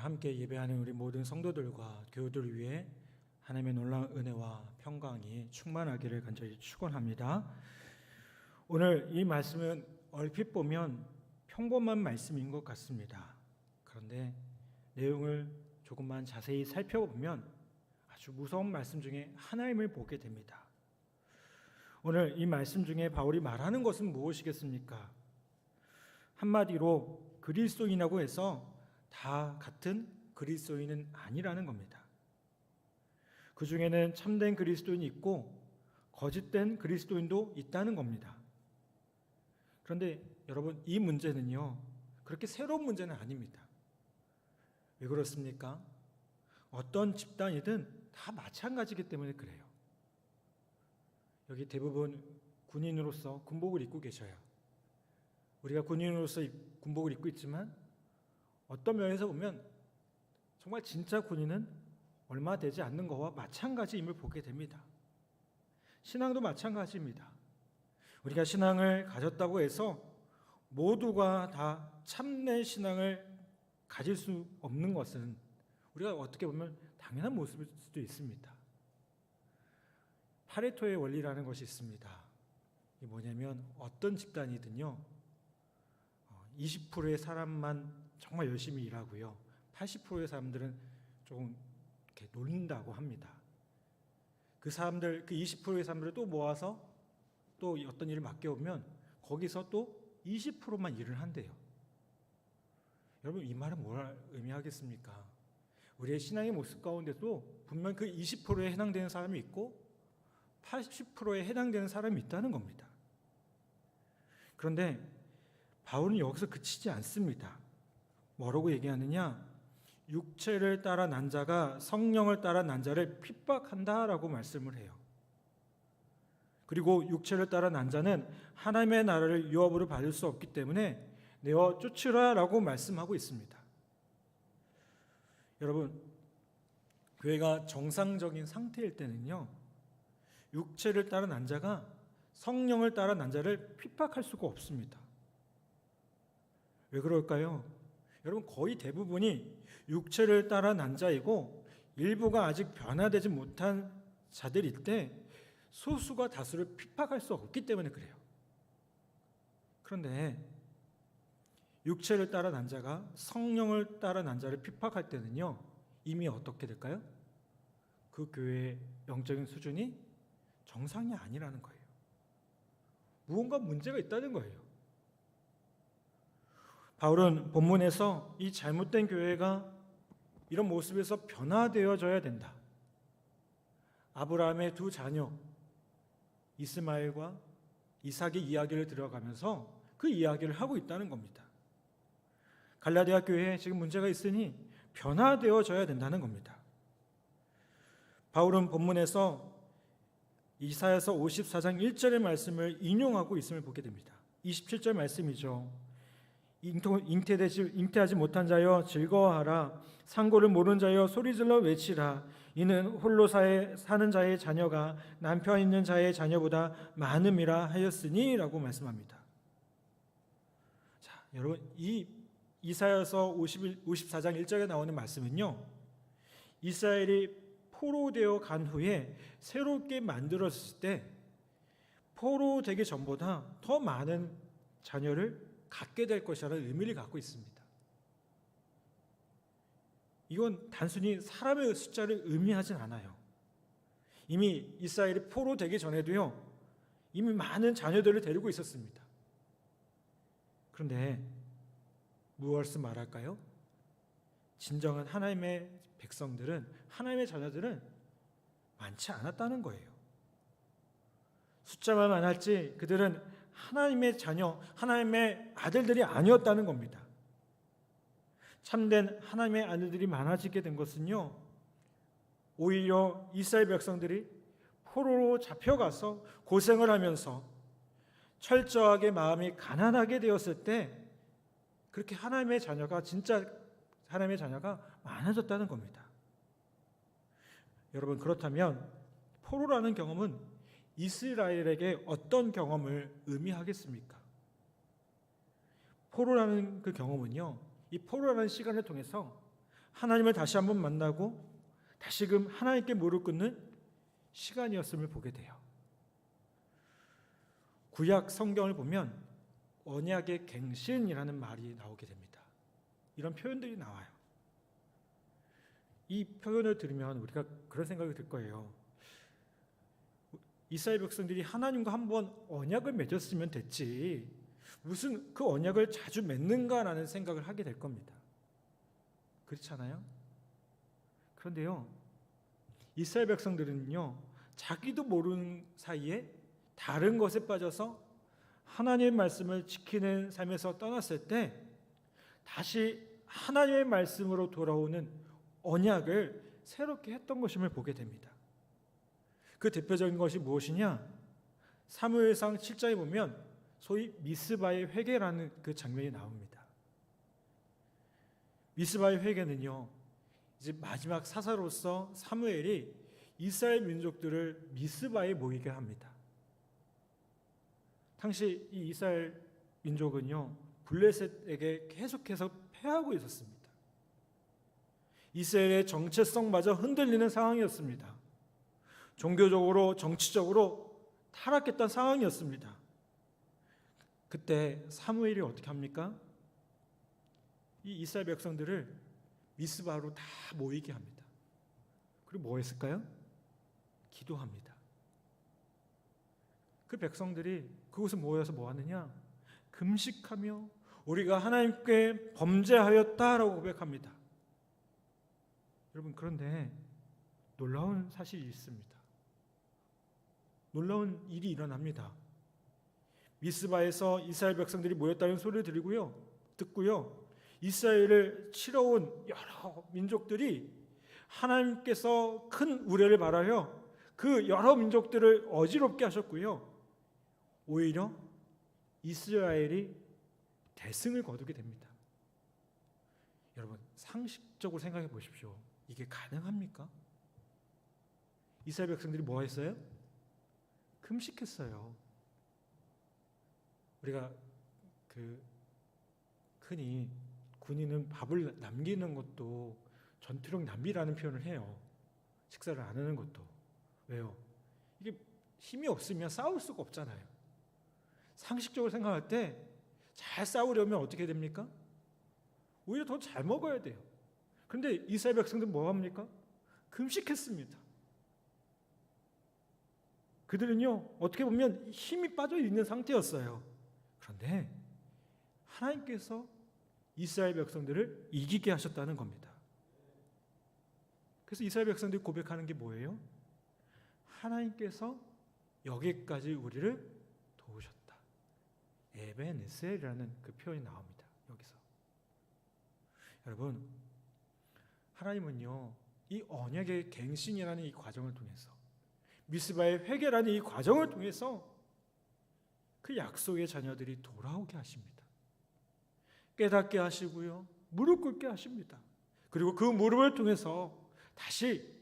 함께 예배하는 우리 모든 성도들과 교우들을 위해 하나님의 놀라운 은혜와 평강이 충만하기를 간절히 축원합니다. 오늘 이 말씀은 얼핏 보면 평범한 말씀인 것 같습니다. 그런데 내용을 조금만 자세히 살펴보면 아주 무서운 말씀 중에 하나임을 보게 됩니다. 오늘 이 말씀 중에 바울이 말하는 것은 무엇이겠습니까? 한마디로 그리스도인이라고 해서 다 같은 그리스도인은 아니라는 겁니다. 그 중에는 참된 그리스도인이 있고 거짓된 그리스도인도 있다는 겁니다. 그런데 여러분, 이 문제는요, 그렇게 새로운 문제는 아닙니다. 왜 그렇습니까? 어떤 집단이든 다 마찬가지이기 때문에 그래요. 여기 대부분 군인으로서 군복을 입고 계셔요. 우리가 군인으로서 군복을 입고 있지만 어떤 면에서 보면 정말 진짜 군인은 얼마 되지 않는 것과 마찬가지임을 보게 됩니다. 신앙도 마찬가지입니다. 우리가 신앙을 가졌다고 해서 모두가 다 참된 신앙을 가질 수 없는 것은 우리가 어떻게 보면 당연한 모습일 수도 있습니다. 파레토의 원리라는 것이 있습니다. 이게 뭐냐면 어떤 집단이든요, 20%의 사람만 정말 열심히 일하고요, 80%의 사람들은 조금 이렇게 놀린다고 합니다. 그 사람들, 그 20%의 사람들을 또 모아서 또 어떤 일을 맡겨오면 거기서 또 20%만 일을 한대요. 여러분, 이 말은 뭘 의미하겠습니까? 우리의 신앙의 모습 가운데도 분명 그 20%에 해당되는 사람이 있고 80%에 해당되는 사람이 있다는 겁니다. 그런데 바울은 여기서 그치지 않습니다. 뭐라고 얘기하느냐? 육체를 따라 난 자가 성령을 따라 난 자를 핍박한다라고 말씀을 해요. 그리고 육체를 따라 난 자는 하나님의 나라를 유업으로 받을 수 없기 때문에 내어 쫓으라라고 말씀하고 있습니다. 여러분, 교회가 정상적인 상태일 때는요, 육체를 따라 난 자가 성령을 따라 난 자를 핍박할 수가 없습니다. 왜 그럴까요? 여러분, 거의 대부분이 육체를 따라 난 자이고 일부가 아직 변화되지 못한 자들일 때 소수가 다수를 핍박할 수 없기 때문에 그래요. 그런데 육체를 따라 난 자가 성령을 따라 난 자를 핍박할 때는요, 이미 어떻게 될까요? 그 교회의 영적인 수준이 정상이 아니라는 거예요. 무언가 문제가 있다는 거예요. 바울은 본문에서 이 잘못된 교회가 이런 모습에서 변화되어져야 된다. 아브라함의 두 자녀 이스마엘과 이삭의 이야기를 들어가면서 그 이야기를 하고 있다는 겁니다. 갈라디아 교회에 지금 문제가 있으니 변화되어져야 된다는 겁니다. 바울은 본문에서 이사야서 54장 1절의 말씀을 인용하고 있음을 보게 됩니다. 27절 말씀이죠. 잉태하지 못한 자여 즐거워하라. 상고를 모르는 자여 소리질러 외치라. 이는 홀로 사는 자의 자녀가 남편 있는 자의 자녀보다 많음이라 하였으니 라고 말씀합니다. 자, 여러분, 이 이사야서 54장 1절에 나오는 말씀은요, 이스라엘이 포로되어 간 후에 새롭게 만들어졌을 때 포로되기 전보다 더 많은 자녀를 갖게 될 것이라는 의미를 갖고 있습니다. 이건 단순히 사람의 숫자를 의미하진 않아요. 이미 이스라엘이 포로되기 전에도요, 이미 많은 자녀들을 데리고 있었습니다. 그런데 무엇을 말할까요? 진정한 하나님의 백성들은, 하나님의 자녀들은 많지 않았다는 거예요. 숫자만 많았지 그들은 하나님의 자녀, 하나님의 아들들이 아니었다는 겁니다. 참된 하나님의 아들들이 많아지게 된 것은요, 오히려 이스라엘 백성들이 포로로 잡혀가서 고생을 하면서 철저하게 마음이 가난하게 되었을 때 그렇게 하나님의 자녀가, 진짜 하나님의 자녀가 많아졌다는 겁니다. 여러분, 그렇다면 포로라는 경험은 이스라엘에게 어떤 경험을 의미하겠습니까? 포로라는 그 경험은요, 이 포로라는 시간을 통해서 하나님을 다시 한번 만나고 다시금 하나님께 무릎 꿇는 시간이었음을 보게 돼요. 구약 성경을 보면 언약의 갱신이라는 말이 나오게 됩니다. 이런 표현들이 나와요. 이 표현을 들으면 우리가 그런 생각이 들 거예요. 이스라엘 백성들이 하나님과 한번 언약을 맺었으면 됐지 무슨 그 언약을 자주 맺는가라는 생각을 하게 될 겁니다. 그렇잖아요? 그런데요, 이스라엘 백성들은요, 자기도 모르는 사이에 다른 것에 빠져서 하나님의 말씀을 지키는 삶에서 떠났을 때 다시 하나님의 말씀으로 돌아오는 언약을 새롭게 했던 것임을 보게 됩니다. 그 대표적인 것이 무엇이냐? 사무엘상 7장에 보면 소위 미스바의 회개라는 그 장면이 나옵니다. 미스바의 회개는요, 이제 마지막 사사로서 사무엘이 이스라엘 민족들을 미스바에 모이게 합니다. 당시 이 이스라엘 민족은요, 블레셋에게 계속해서 패하고 있었습니다. 이스라엘의 정체성마저 흔들리는 상황이었습니다. 종교적으로, 정치적으로 타락했던 상황이었습니다. 그때 사무엘이 어떻게 합니까? 이 이스라엘 백성들을 미스바로 다 모이게 합니다. 그리고 뭐 했을까요? 기도합니다. 그 백성들이 그곳에 모여서 뭐 하느냐? 금식하며 우리가 하나님께 범죄하였다라고 고백합니다. 여러분, 그런데 놀라운 사실이 있습니다. 놀라운 일이 일어납니다. 미스바에서 이스라엘 백성들이 모였다는 소리를 듣고요. 이스라엘을 치러온 여러 민족들이 하나님께서 큰 우려를 말하여 그 여러 민족들을 어지럽게 하셨고요. 오히려 이스라엘이 대승을 거두게 됩니다. 여러분, 상식적으로 생각해 보십시오. 이게 가능합니까? 이스라엘 백성들이 뭐 했어요? 금식했어요. 우리가 흔히 군인은 밥을 남기는 것도 전투력 낭비라는 표현을 해요. 식사를 안 하는 것도. 왜요? 이게 힘이 없으면 싸울 수가 없잖아요. 상식적으로 생각할 때 잘 싸우려면 어떻게 됩니까? 오히려 더 잘 먹어야 돼요. 그런데 이스라엘 백성들은 뭐 합니까? 금식했습니다. 그들은요, 어떻게 보면 힘이 빠져 있는 상태였어요. 그런데 하나님께서 이스라엘 백성들을 이기게 하셨다는 겁니다. 그래서 이스라엘 백성들이 고백하는 게 뭐예요? 하나님께서 여기까지 우리를 도우셨다. 에베네셀이라는 그 표현이 나옵니다. 여기서. 여러분, 하나님은요, 이 언약의 갱신이라는 이 과정을 통해서, 미스바의 회개라는 이 과정을 통해서 그 약속의 자녀들이 돌아오게 하십니다. 깨닫게 하시고요, 무릎 꿇게 하십니다. 그리고 그 무릎을 통해서 다시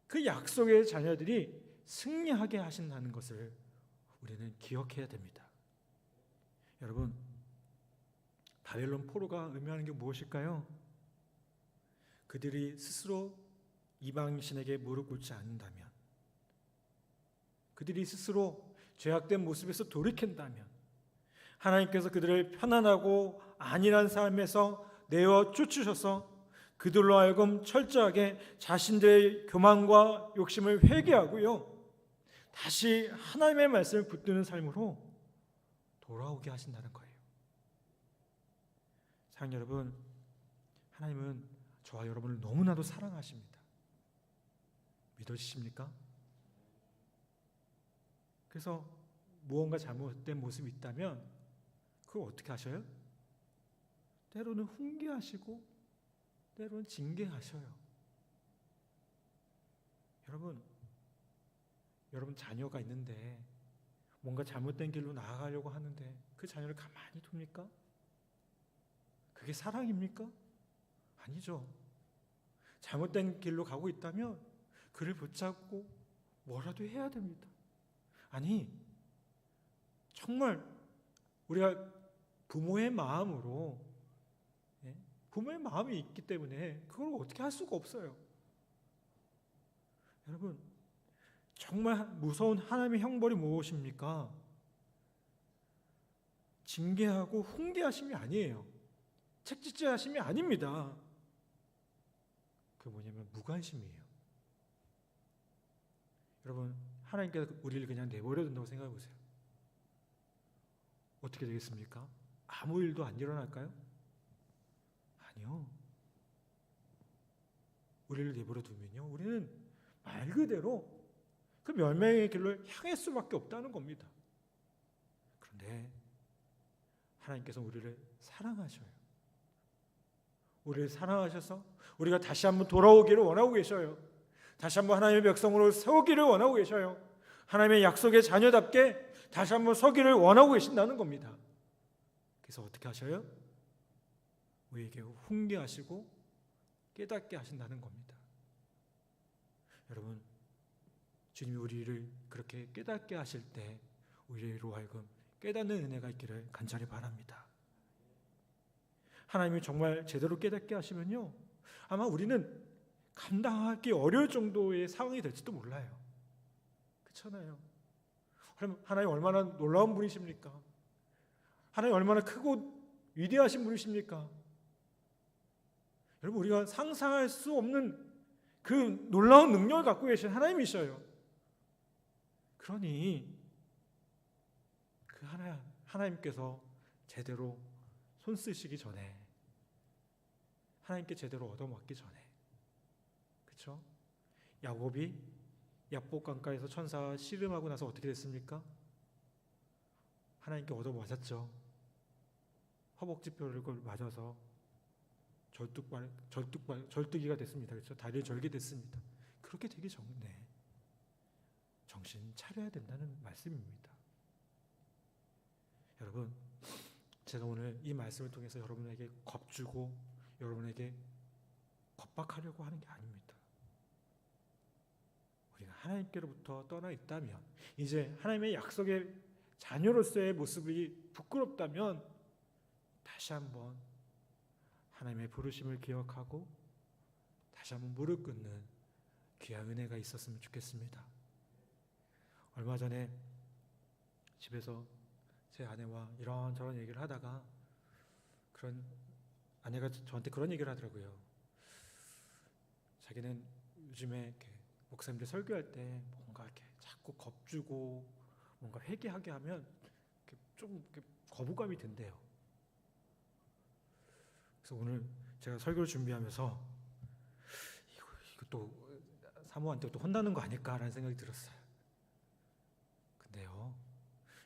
그 약속의 자녀들이 승리하게 하신다는 것을 우리는 기억해야 됩니다. 여러분, 바벨론 포로가 의미하는 게 무엇일까요? 그들이 스스로 이방신에게 무릎 꿇지 않는다면, 그들이 스스로 죄악된 모습에서 돌이킨다면, 하나님께서 그들을 편안하고 안일한 삶에서 내어 쫓으셔서 그들로 하여금 철저하게 자신들의 교만과 욕심을 회개하고요, 다시 하나님의 말씀을 붙드는 삶으로 돌아오게 하신다는 거예요. 사랑하는 여러분, 하나님은 저와 여러분을 너무나도 사랑하십니다. 믿어지십니까? 그래서 무언가 잘못된 모습이 있다면 그걸 어떻게 하셔요? 때로는 훈계하시고 때로는 징계하셔요. 여러분 자녀가 있는데 뭔가 잘못된 길로 나아가려고 하는데 그 자녀를 가만히 둡니까? 그게 사랑입니까? 아니죠. 잘못된 길로 가고 있다면 그를 붙잡고 뭐라도 해야 됩니다. 아니, 정말 우리가 부모의 마음으로 부모의 마음이 있기 때문에 그걸 어떻게 할 수가 없어요. 여러분, 정말 무서운 하나님의 형벌이 무엇입니까? 징계하고 훈계하심이 아니에요. 책짓질하심이 아닙니다. 그 뭐냐면 무관심이에요. 여러분, 하나님께서 우리를 그냥 내버려 둔다고 생각해 보세요. 어떻게 되겠습니까? 아무 일도 안 일어날까요? 아니요. 우리를 내버려 두면요, 우리는 말 그대로 그 멸망의 길로 향할 수밖에 없다는 겁니다. 그런데 하나님께서 우리를 사랑하셔요. 우리를 사랑하셔서 우리가 다시 한번 돌아오기를 원하고 계셔요. 다시 한번 하나님의 백성으로 서기를 원하고 계셔요. 하나님의 약속의 자녀답게 다시 한번 서기를 원하고 계신다는 겁니다. 그래서 어떻게 하셔요? 우리에게 훈계하시고 깨닫게 하신다는 겁니다. 여러분, 주님이 우리를 그렇게 깨닫게 하실 때 우리로 하여금 깨닫는 은혜가 있기를 간절히 바랍니다. 하나님이 정말 제대로 깨닫게 하시면요, 아마 우리는 감당하기 어려울 정도의 상황이 될지도 몰라요. 그렇잖아요. 그럼 하나님 얼마나 놀라운 분이십니까? 하나님 얼마나 크고 위대하신 분이십니까? 여러분, 우리가 상상할 수 없는 그 놀라운 능력을 갖고 계신 하나님이셔요. 그러니 그 하나님께서 제대로 손 쓰시기 전에, 하나님께 제대로 얻어먹기 전에, 그렇죠? 야곱이 야복 강가에서 천사와 씨름하고 나서 어떻게 됐습니까? 하나님께 얻어맞았죠. 허벅지뼈를 맞아서 절뚝이가 됐습니다. 그렇죠? 다리를 절게 됐습니다. 그렇게 되기 전에 정신 차려야 된다는 말씀입니다. 여러분, 제가 오늘 이 말씀을 통해서 여러분에게 겁주고 여러분에게 겁박하려고 하는 게 아닙니다. 우리가 하나님께로부터 떠나 있다면, 이제 하나님의 약속의 자녀로서의 모습이 부끄럽다면 다시 한번 하나님의 부르심을 기억하고 다시 한번 무릎 꿇는 귀한 은혜가 있었으면 좋겠습니다. 얼마 전에 집에서 제 아내와 이런저런 얘기를 하다가 아내가 저한테 그런 얘기를 하더라고요. 자기는 요즘에 이렇게 목사님들 설교할 때 뭔가 이렇게 자꾸 겁주고 뭔가 회개하게 하면 좀 거부감이 든대요. 그래서 오늘 제가 설교를 준비하면서 이거 또 사모한테 또 혼나는 거 아닐까라는 생각이 들었어요. 근데요,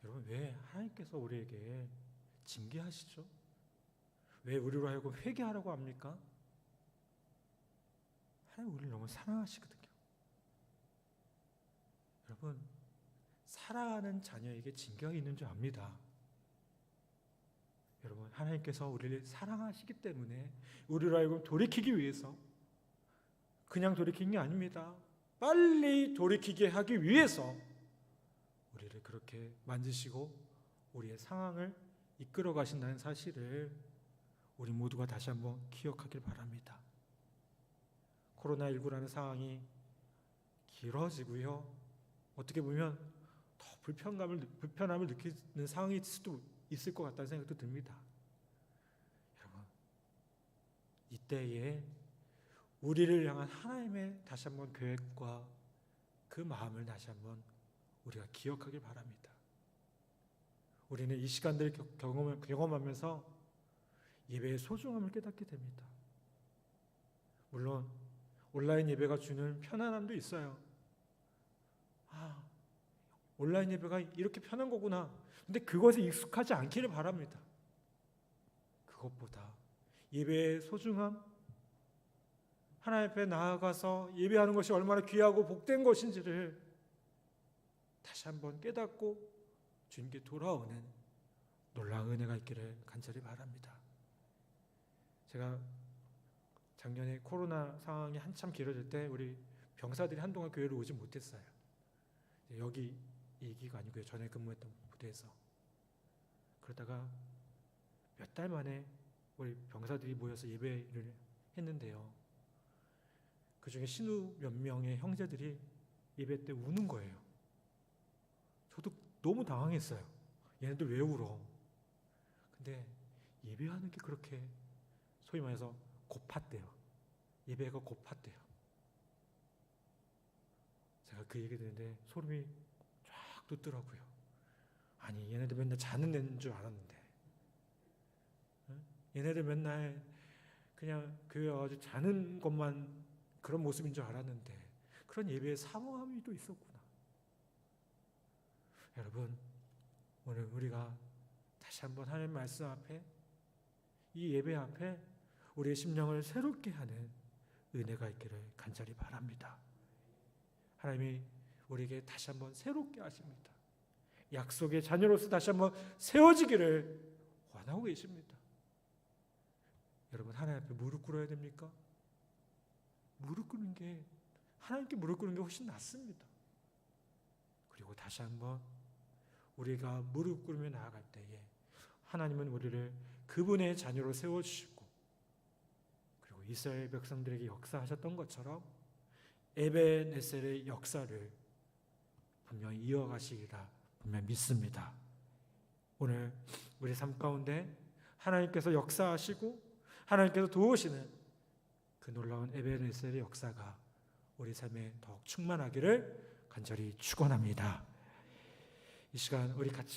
여러분, 왜 하나님께서 우리에게 징계하시죠? 왜 우리로 하여금 회개하라고 합니까? 하나님 우리를 너무 사랑하시거든요. 여러분, 사랑하는 자녀에게 징계가 있는 줄 압니다. 여러분, 하나님께서 우리를 사랑하시기 때문에 우리로 하여금 돌이키기 위해서, 그냥 돌이키는 게 아닙니다. 빨리 돌이키게 하기 위해서 우리를 그렇게 만지시고 우리의 상황을 이끌어 가신다는 사실을 우리 모두가 다시 한번 기억하길 바랍니다. 코로나19라는 상황이 길어지고요, 어떻게 보면 더 불편함을 느끼는 상황일 수도 있을 것 같다는 생각도 듭니다. 여러분, 이때에 우리를 향한 하나님의 다시 한번 계획과 그 마음을 다시 한번 우리가 기억하길 바랍니다. 우리는 이 시간들을 경험하면서 예배의 소중함을 깨닫게 됩니다. 물론 온라인 예배가 주는 편안함도 있어요. 온라인 예배가 이렇게 편한 거구나. 근데 그것에 익숙하지 않기를 바랍니다. 그것보다 예배의 소중함, 하나님 앞에 나아가서 예배하는 것이 얼마나 귀하고 복된 것인지를 다시 한번 깨닫고 주님께 돌아오는 놀라운 은혜가 있기를 간절히 바랍니다. 제가 작년에 코로나 상황이 한참 길어질 때 우리 병사들이 한동안 교회를 오지 못했어요. 여기 얘기가 아니고요, 전에 근무했던 부대에서. 그러다가 몇 달 만에 우리 병사들이 모여서 예배를 했는데요. 그 중에 신우 몇 명의 형제들이 예배 때 우는 거예요. 저도 너무 당황했어요. 얘네들 왜 울어? 근데 예배하는 게 그렇게 소위 말해서 고팠대요. 예배가 고팠대요. 제가 그 얘기 듣는데 소름이 쫙 돋더라고요. 아니, 얘네들 맨날 자는 애인 줄 알았는데, 얘네들 맨날 그냥 교회 와가지고 자는 것만 그런 모습인 줄 알았는데 그런 예배에 사모함이 또 있었구나. 여러분, 오늘 우리가 다시 한번 하나님 말씀 앞에, 이 예배 앞에 우리의 심령을 새롭게 하는 은혜가 있기를 간절히 바랍니다. 하나님이 우리에게 다시 한번 새롭게 하십니다. 약속의 자녀로서 다시 한번 세워지기를 원하고 계십니다. 여러분, 하나님 앞에 무릎 꿇어야 됩니까? 무릎 꿇는 게, 하나님께 무릎 꿇는 게 훨씬 낫습니다. 그리고 다시 한번 우리가 무릎 꿇으며 나아갈 때에 하나님은 우리를 그분의 자녀로 세워주시고, 그리고 이스라엘 백성들에게 역사하셨던 것처럼 에베네셀의 역사를 분명히 이어가시리라 분명히 믿습니다. 오늘 우리 삶 가운데 하나님께서 역사하시고 하나님께서 도우시는 그 놀라운 에베네셀의 역사가 우리 삶에 더욱 충만하기를 간절히 축원합니다. 이 시간 우리 같이